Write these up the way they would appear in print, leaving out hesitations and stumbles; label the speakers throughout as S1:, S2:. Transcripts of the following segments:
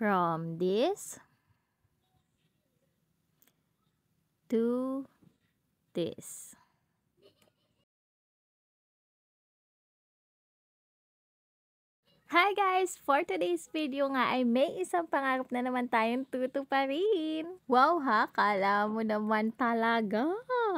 S1: From this to this. Hi guys! For today's video nga ay may isang pangarap na naman tayong tutuparin. Wow ha! Kala mo naman talaga!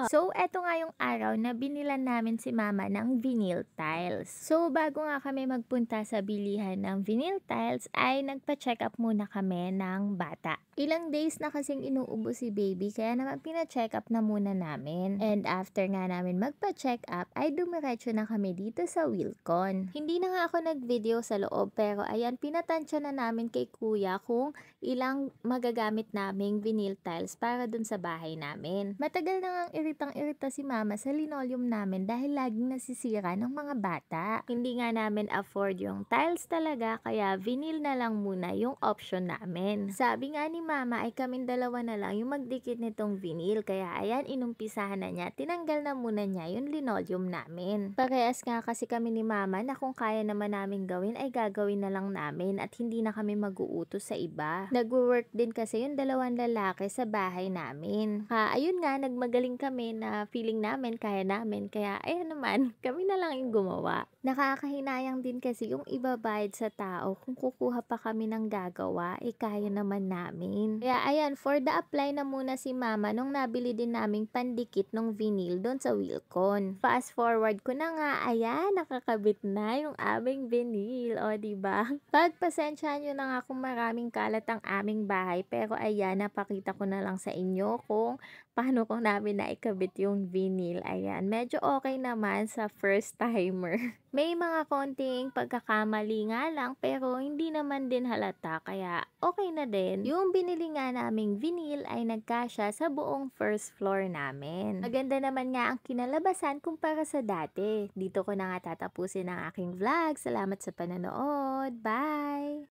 S1: So, eto nga yung araw na binilan namin si mama ng vinyl tiles. So, bago nga kami magpunta sa bilihan ng vinyl tiles ay nagpa-check up muna kami ng bata. Ilang days na kasing inuubo si baby kaya naman pina-check up na muna namin. And after nga namin magpa-check up ay dumiretso na kami dito sa Wilcon. Hindi na nga ako nag-video sa loob pero ayan pinatansya na namin kay kuya kung ilang magagamit naming vinyl tiles para dun sa bahay namin. Matagal na ngang iritang-irita si mama sa linoleum namin dahil laging nasisira ng mga bata. Hindi nga namin afford yung tiles talaga kaya vinyl na lang muna yung option namin. Sabi nga ni mama ay kaming dalawa na lang yung magdikit nitong vinyl kaya ayan inumpisahan na niya. Tinanggal na muna niya yung linoleum namin. Parehas nga kasi kami ni mama na kung kaya naman namin gawin ay gagawin na lang namin at hindi na kami mag-uutos sa iba. Nag-work din kasi yung dalawang lalaki sa bahay namin. Ayun nga, nagmagaling kami na feeling namin kaya namin kaya ayun naman, kami na lang yung gumawa. Nakakahinayang din kasi yung ibabayad sa tao kung kukuha pa kami ng gagawa, kaya naman namin. Kaya ayan, for the apply na muna si mama nung nabili din naming pandikit ng vinyl doon sa Wilcon. Fast forward ko na nga, ayan, nakakabit na yung aming vinyl. O, diba? Pagpasensyahan nyo na nga kung maraming kalat ang aming bahay, pero ayan, napakita ko na lang sa inyo kung paano ko namin naikabit yung vinyl. Ayan, medyo okay naman sa first timer. May mga konting pagkakamali nga lang pero hindi naman din halata kaya okay na din. Yung binili nga naming vinyl ay nagkasya sa buong first floor namin. Maganda naman nga ang kinalabasan kumpara sa dati. Dito ko na nga tatapusin ang aking vlog. Salamat sa panonood. Bye!